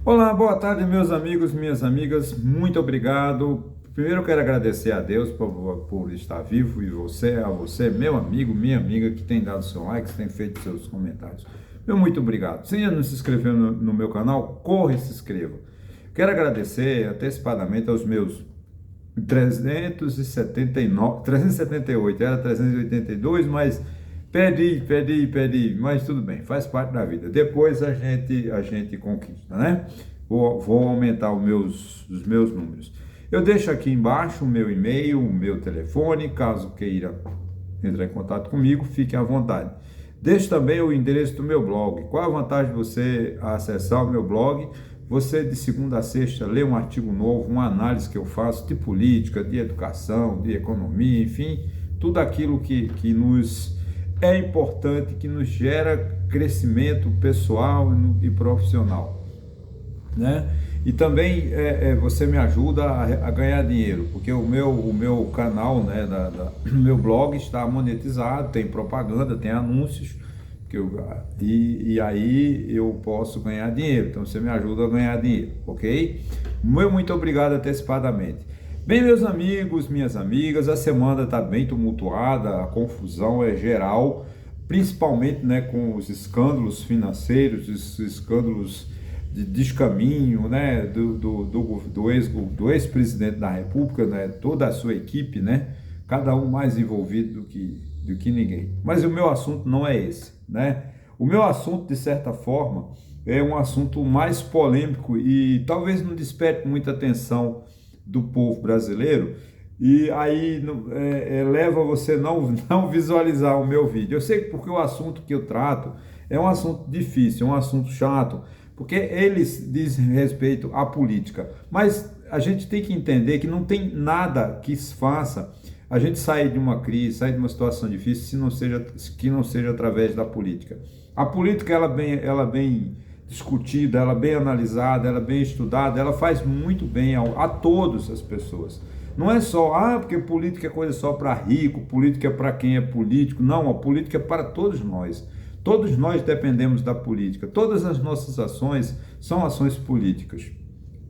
Olá, boa tarde, meus amigos, minhas amigas. Muito obrigado. Primeiro, eu quero agradecer a Deus por estar vivo e a você, meu amigo, minha amiga, que tem dado seu like, que tem feito seus comentários. Meu muito obrigado. Se ainda não se inscreveu no meu canal, corre e se inscreva. Quero agradecer antecipadamente aos meus 379, 378, era 382, mas pedi, mas tudo bem, faz parte da vida. Depois a gente conquista, né? Vou aumentar os meus números. Eu deixo aqui embaixo o meu e-mail, o meu telefone, caso queira entrar em contato comigo, fique à vontade. Deixo também o endereço do meu blog. Qual a vantagem de você acessar o meu blog? Você, de segunda a sexta, lê um artigo novo, uma análise que eu faço de política, de educação, de economia, enfim, tudo aquilo que nos é importante, que nos gera crescimento pessoal e profissional, né? E também você me ajuda a ganhar dinheiro, porque o meu canal, né, o meu blog está monetizado, tem propaganda, tem anúncios, e aí eu posso ganhar dinheiro. Então você me ajuda a ganhar dinheiro, ok? Muito obrigado antecipadamente. Bem, meus amigos, minhas amigas, a semana está bem tumultuada, a confusão é geral, principalmente, né, com os escândalos financeiros, os escândalos de descaminho, né, do ex-presidente da República, né, toda a sua equipe, né, cada um mais envolvido do que ninguém. Mas o meu assunto não é esse, né? O meu assunto, de certa forma, é um assunto mais polêmico e talvez não desperte muita atenção do povo brasileiro, e aí leva você não visualizar o meu vídeo. Eu sei porque o assunto que eu trato é um assunto difícil, é um assunto chato, porque eles dizem respeito à política, mas a gente tem que entender que não tem nada que faça a gente sair de uma crise, sair de uma situação difícil, que não seja através da política. A política, ela bem discutida, ela bem analisada, ela bem estudada, ela faz muito bem a todas as pessoas. Não é só, porque política é coisa só para rico, política é para quem é político. Não, a política é para todos nós. Todos nós dependemos da política. Todas as nossas ações são ações políticas,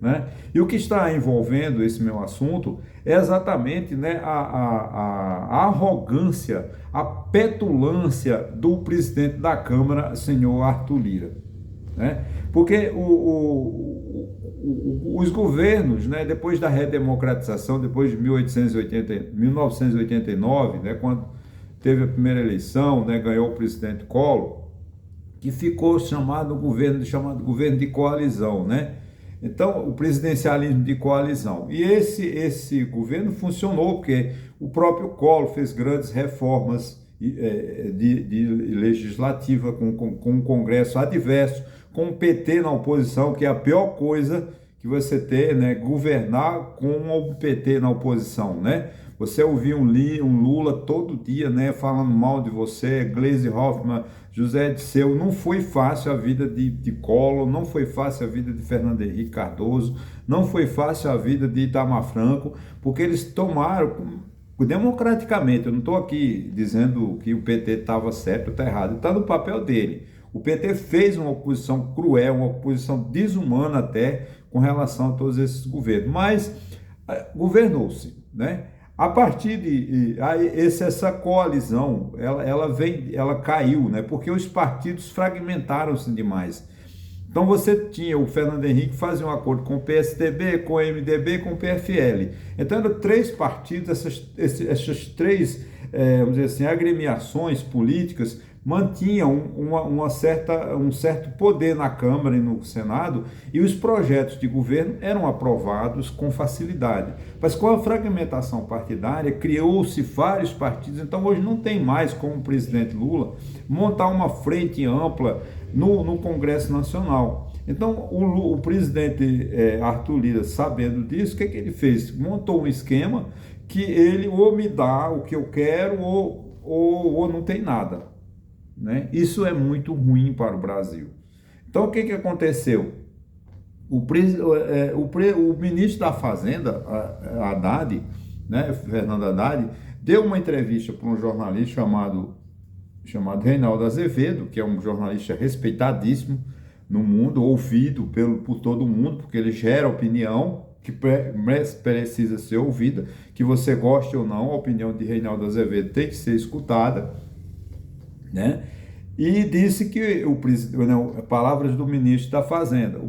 né? E o que está envolvendo esse meu assunto é exatamente, né, a arrogância, a petulância do presidente da Câmara, senhor Arthur Lira, né? Porque os governos, né, depois da redemocratização, depois de 1989, né, quando teve a primeira eleição, né, ganhou o presidente Collor, que ficou chamado governo de coalizão, né? Então, o presidencialismo de coalizão. E esse governo funcionou porque o próprio Collor fez grandes reformas de legislativa com um Congresso adverso, com o PT na oposição, que é a pior coisa que você ter, né? Governar com o PT na oposição, né? Você ouvir um Lula todo dia, né, falando mal de você, Gleisi Hoffmann, José Dirceu. Não foi fácil a vida de Collor, não foi fácil a vida de Fernando Henrique Cardoso, não foi fácil a vida de Itamar Franco, porque eles tomaram democraticamente. Eu não estou aqui dizendo que o PT estava certo ou está errado, está no papel dele. O PT fez uma oposição cruel, uma oposição desumana até com relação a todos esses governos, mas governou-se, né? A partir de essa coalizão, ela caiu, né? Porque os partidos fragmentaram-se demais. Então você tinha o Fernando Henrique fazia um acordo com o PSDB, com o MDB, com o PFL. Então eram três partidos, essas três, vamos dizer assim, agremiações políticas mantinham um certo poder na Câmara e no Senado, e os projetos de governo eram aprovados com facilidade. Mas com a fragmentação partidária, criou-se vários partidos. Então hoje não tem mais, como o presidente Lula, montar uma frente ampla no Congresso Nacional. Então o presidente Arthur Lira, sabendo disso, o que ele fez? Montou um esquema que ele ou me dá o que eu quero ou não tem nada, né? Isso é muito ruim para o Brasil. Então o que aconteceu? O ministro da Fazenda, Haddad, né, Fernando Haddad, deu uma entrevista para um jornalista chamado Reinaldo Azevedo, que é um jornalista respeitadíssimo, no mundo, ouvido por todo mundo, porque ele gera opinião que precisa ser ouvida, que você goste ou não, a opinião de Reinaldo Azevedo tem que ser escutada, né? E disse que palavras do ministro da Fazenda,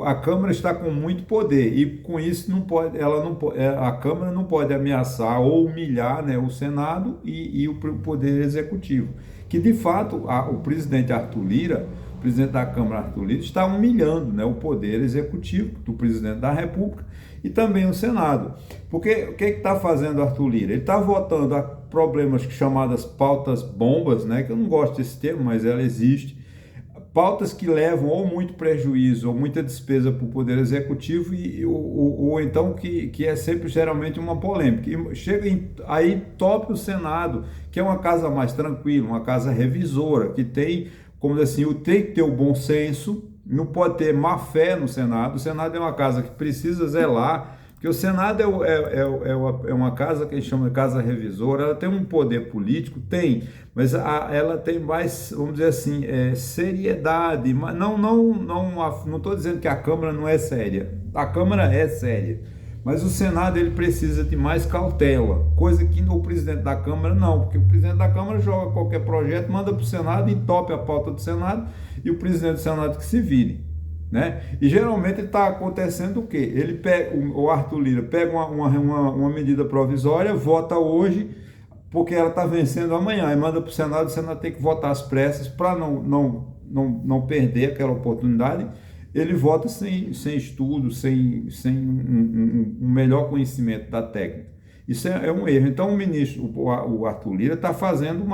a Câmara está com muito poder e com isso não pode, a Câmara não pode ameaçar ou humilhar, né, o Senado e o Poder Executivo, que de fato o presidente Arthur Lira, o presidente da Câmara Arthur Lira, está humilhando, né, o Poder Executivo do presidente da República e também o Senado. Porque o que está fazendo Arthur Lira? Ele está votando a problemas chamadas pautas bombas, né, que eu não gosto desse termo, mas ela existe, pautas que levam ou muito prejuízo ou muita despesa para o Poder Executivo ou então que é sempre geralmente uma polêmica. E aí tope o Senado, que é uma casa mais tranquila, uma casa revisora, que tem, como assim, tem que ter o bom senso, não pode ter má fé no Senado. O Senado é uma casa que precisa zelar, porque o Senado é uma casa que a gente chama de casa revisora, ela tem um poder político, tem, mas ela tem mais, vamos dizer assim, seriedade. Mas não estou dizendo que a Câmara não é séria, a Câmara é séria, mas o Senado ele precisa de mais cautela, coisa que o presidente da Câmara não, porque o presidente da Câmara joga qualquer projeto, manda para o Senado e tope a pauta do Senado, e o presidente do Senado que se vire, né? E geralmente está acontecendo o quê? Ele pega, o Arthur Lira pega uma medida provisória, vota hoje, porque ela está vencendo amanhã, e manda para o Senado tem que votar às pressas para não perder aquela oportunidade. Ele vota sem estudo, sem um melhor conhecimento da técnica. Isso é um erro. Então o ministro, o Arthur Lira, está fazendo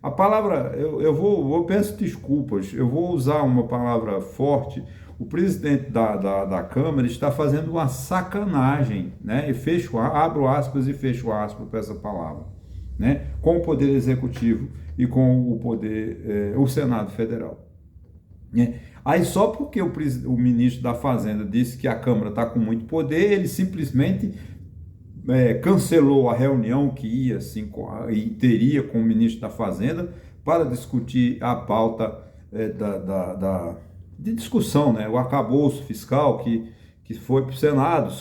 a palavra, eu peço desculpas, eu vou usar uma palavra forte. O presidente da Câmara está fazendo uma sacanagem, né? E abro aspas e fecho aspas para essa palavra, né? Com o Poder Executivo e com o Senado Federal. Aí só porque o ministro da Fazenda disse que a Câmara está com muito poder, ele simplesmente cancelou a reunião que ia e teria com o ministro da Fazenda para discutir a pauta de discussão, né? O arcabouço fiscal que foi para o Senado,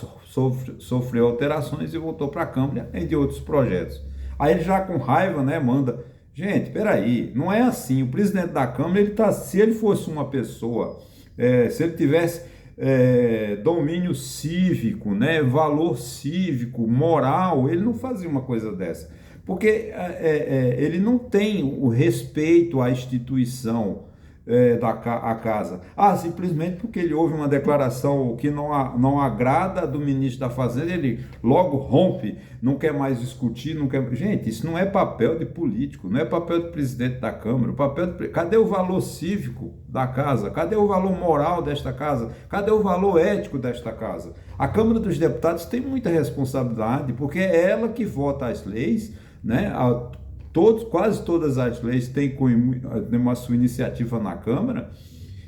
sofreu alterações e voltou para a Câmara, entre outros projetos. Aí ele já com raiva, né, manda... Gente, peraí, não é assim. O presidente da Câmara, se ele fosse uma pessoa, se ele tivesse domínio cívico, né, valor cívico, moral, ele não fazia uma coisa dessa. Porque ele não tem o respeito à instituição a casa. Simplesmente porque ele ouve uma declaração que não agrada do ministro da Fazenda, ele logo rompe, não quer mais discutir, não quer... Gente, isso não é papel de político, não é papel do presidente da Câmara. Cadê o valor cívico da casa? Cadê o valor moral desta casa? Cadê o valor ético desta casa? A Câmara dos Deputados tem muita responsabilidade, porque é ela que vota as leis, né? Quase todas as leis têm uma sua iniciativa na Câmara,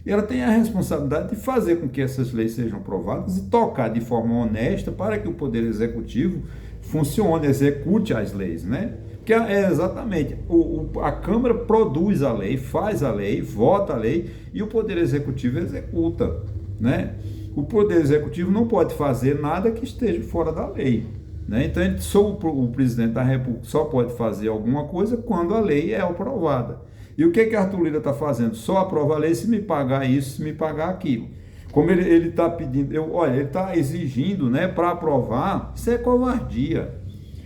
e ela tem a responsabilidade de fazer com que essas leis sejam aprovadas e tocar de forma honesta para que o Poder Executivo funcione, execute as leis, né? Porque exatamente, a Câmara produz a lei, faz a lei, vota a lei, e o Poder Executivo executa, né? O Poder Executivo não pode fazer nada que esteja fora da lei, né? Então, o presidente da República só pode fazer alguma coisa quando a lei é aprovada. E o que Arthur Lira está fazendo? Só aprova a lei se me pagar isso, se me pagar aquilo. Como ele está pedindo, ele está exigindo, né, para aprovar, isso é covardia,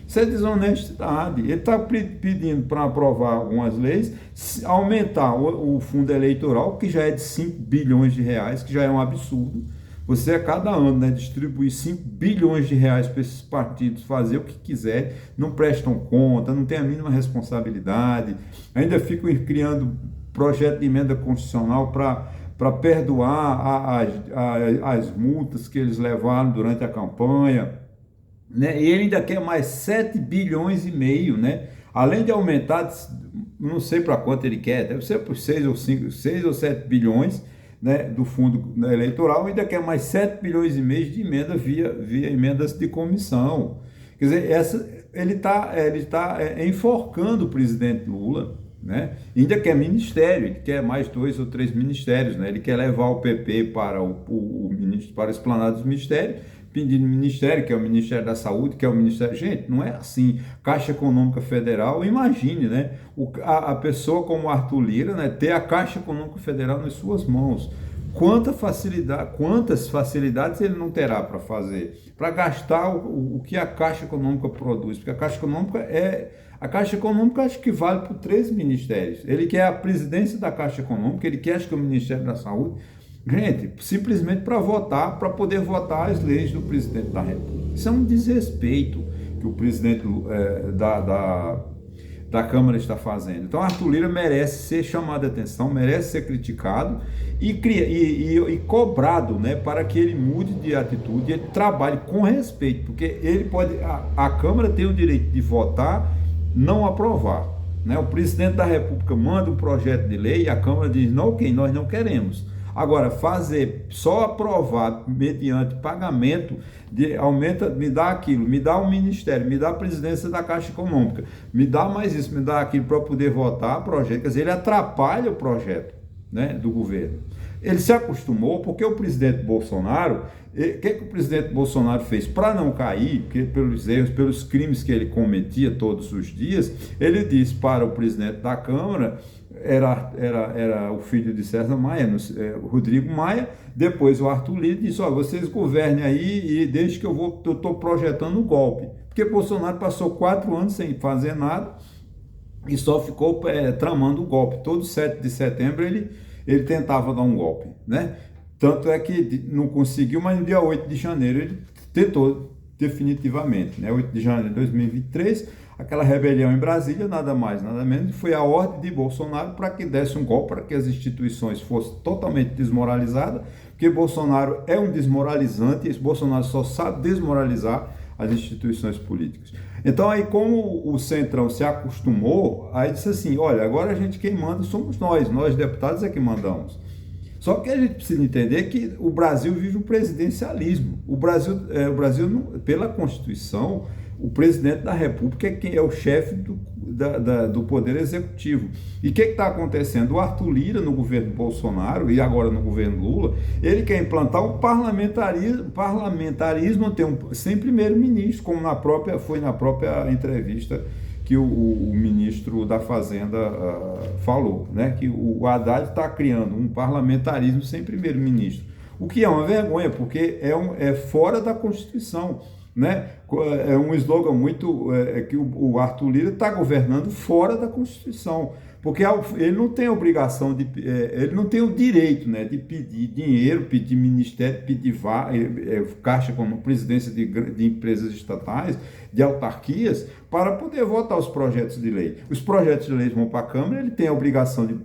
isso é desonestidade. Ele está pedindo para aprovar algumas leis, aumentar o fundo eleitoral, que já é de 5 bilhões de reais, que já é um absurdo. Você a cada ano, né, distribuir 5 bilhões de reais para esses partidos fazer o que quiser, não prestam conta, não tem a mínima responsabilidade, ainda ficam criando projeto de emenda constitucional para perdoar as multas que eles levaram durante a campanha, né? E ele ainda quer mais 7 bilhões e meio, né? Além de aumentar, não sei para quanto ele quer, deve ser por 6 ou 7 bilhões, né, do fundo eleitoral, ainda quer mais 7 bilhões e meio de emenda via emendas de comissão. Quer dizer, ele está enforcando o presidente Lula, né? Ainda quer ministério, ele quer mais 2 ou 3 ministérios, né? Ele quer levar o PP para para a esplanada dos ministérios, pedindo ministério, que é o Ministério da Saúde, que é o Ministério... Gente, não é assim. Caixa Econômica Federal, imagine, né? A pessoa como Arthur Lira, né? Ter a Caixa Econômica Federal nas suas mãos. Quantas facilidades ele não terá para fazer, para gastar o que a Caixa Econômica produz, porque a Caixa Econômica acho que vale por 3 ministérios. Ele quer a presidência da Caixa Econômica, ele quer acho que o Ministério da Saúde, gente, simplesmente para votar, para poder votar as leis do presidente da República. Isso é um desrespeito que o presidente da Câmara está fazendo. Então, Arthur Lira merece ser chamado a atenção, merece ser criticado e cobrado, né, para que ele mude de atitude, ele trabalhe com respeito, porque ele pode, a Câmara tem o direito de votar, não aprovar, né? O presidente da República manda um projeto de lei e a Câmara diz, não, ok, nós não queremos. Agora, só aprovar mediante pagamento, aumenta, me dá aquilo, me dá um ministério, me dá a presidência da Caixa Econômica, me dá mais isso, me dá aquilo para poder votar projeto, quer dizer, ele atrapalha o projeto, né, do governo. Ele se acostumou, porque o presidente Bolsonaro, o que o presidente Bolsonaro fez para não cair, porque pelos erros, pelos crimes que ele cometia todos os dias, ele disse para o presidente da Câmara, era o filho de César Maia, Rodrigo Maia, depois o Arthur Lira disse, vocês governem aí e desde que eu estou projetando um golpe, porque Bolsonaro passou 4 anos sem fazer nada e só ficou tramando o golpe. Todo 7 de setembro ele tentava dar um golpe, né? Tanto é que não conseguiu, mas no dia 8 de janeiro ele tentou definitivamente, né? 8 de janeiro de 2023, aquela rebelião em Brasília, nada mais, nada menos, foi a ordem de Bolsonaro para que desse um golpe, para que as instituições fossem totalmente desmoralizadas, porque Bolsonaro é um desmoralizante, e Bolsonaro só sabe desmoralizar as instituições políticas. Então aí, como o Centrão se acostumou, aí disse assim, olha, agora a gente quem manda somos nós deputados é que mandamos. Só que a gente precisa entender que o Brasil vive um presidencialismo. O Brasil pela Constituição, o presidente da República é quem é o chefe do Poder Executivo. E o que está acontecendo? O Arthur Lira, no governo Bolsonaro e agora no governo Lula, ele quer implantar um parlamentarismo sem primeiro-ministro, como foi na própria entrevista que o ministro da Fazenda falou, né? Que o Haddad está criando um parlamentarismo sem primeiro-ministro, o que é uma vergonha, porque é fora da Constituição, né? É um slogan que o Arthur Lira está governando fora da Constituição, porque ele não tem a obrigação ele não tem o direito, né, de pedir dinheiro, pedir ministério, pedir caixa como presidência de empresas estatais, de autarquias, para poder votar os projetos de lei. Os projetos de lei vão para a Câmara, ele tem a obrigação de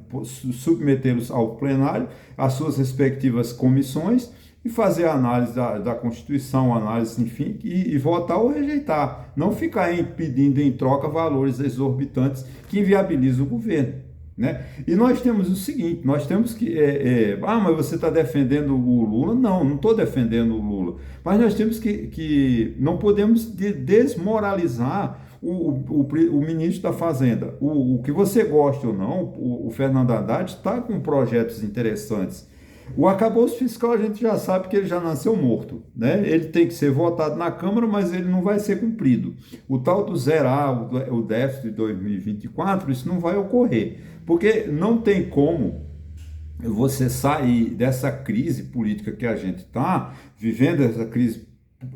submetê-los ao plenário, às suas respectivas comissões, e fazer a análise da Constituição, análise, enfim, e votar ou rejeitar. Não ficar pedindo em troca valores exorbitantes que inviabilizam o governo, né? E nós temos o seguinte, nós temos que... mas você está defendendo o Lula? Não estou defendendo o Lula. Mas nós temos que não podemos desmoralizar o ministro da Fazenda. O que você gosta ou não, o Fernando Haddad está com projetos interessantes. O arcabouço fiscal a gente já sabe que ele já nasceu morto, né? Ele tem que ser votado na Câmara, mas ele não vai ser cumprido. O tal do zerar o déficit de 2024, isso não vai ocorrer, porque não tem como você sair dessa crise política que a gente está vivendo, essa crise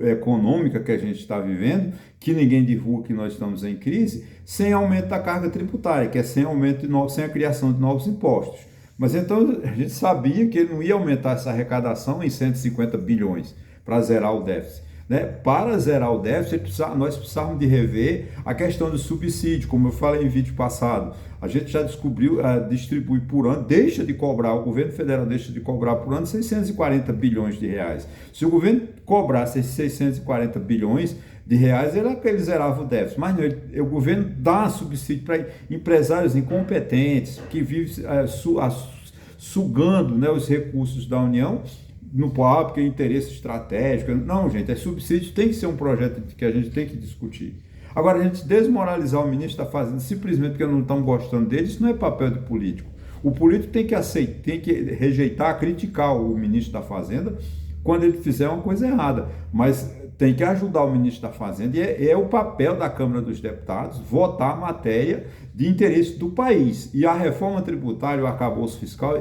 econômica que a gente está vivendo, que ninguém divulga que nós estamos em crise, sem aumento da carga tributária, que é sem a criação de novos impostos. Mas então a gente sabia que ele não ia aumentar essa arrecadação em 150 bilhões para zerar o déficit, né? Para zerar o déficit, nós precisávamos de rever a questão do subsídio, como eu falei em vídeo passado. A gente já distribui por ano, o governo federal deixa de cobrar por ano 640 bilhões de reais. Se o governo cobrasse 640 bilhões de reais, ele zerava o déficit. Mas não, o governo dá subsídio para empresários incompetentes, que vivem sugando, né, os recursos da União, porque é interesse estratégico. Não, gente, subsídio tem que ser um projeto que a gente tem que discutir. Agora, a gente desmoralizar o ministro da Fazenda simplesmente porque não estamos gostando dele, isso não é papel de político. O político tem que aceitar, tem que rejeitar, criticar o ministro da Fazenda quando ele fizer uma coisa errada, mas tem que ajudar o ministro da Fazenda, e é o papel da Câmara dos Deputados votar a matéria de interesse do país. E a reforma tributária, o arcabouço fiscal,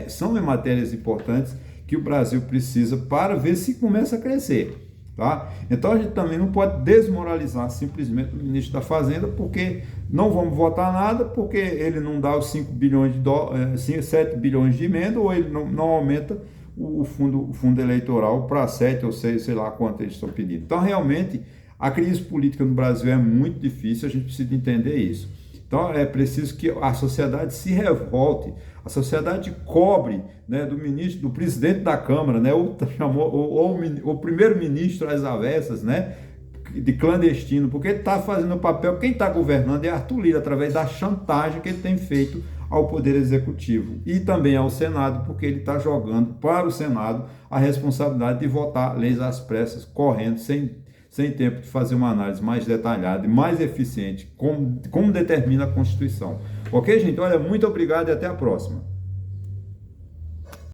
são matérias importantes que o Brasil precisa para ver se começa a crescer. Tá? Então a gente também não pode desmoralizar simplesmente o ministro da Fazenda, porque não vamos votar nada, porque ele não dá os 5 bilhões de dólares, 7 bilhões de emenda, ou ele não aumenta o fundo eleitoral para 7 ou 6, sei lá quanto eles estão pedindo. Então, realmente, a crise política no Brasil é muito difícil, a gente precisa entender isso. Então, é preciso que a sociedade se revolte, a sociedade cobre, né, do ministro, do presidente da Câmara, né, o primeiro-ministro às avessas, né, de clandestino, porque ele está fazendo o papel, quem está governando é Arthur Lira, através da chantagem que ele tem feito ao Poder Executivo e também ao Senado, porque ele está jogando para o Senado a responsabilidade de votar leis às pressas, correndo, sem tempo de fazer uma análise mais detalhada e mais eficiente, como determina a Constituição. Ok, gente? Olha, muito obrigado e até a próxima.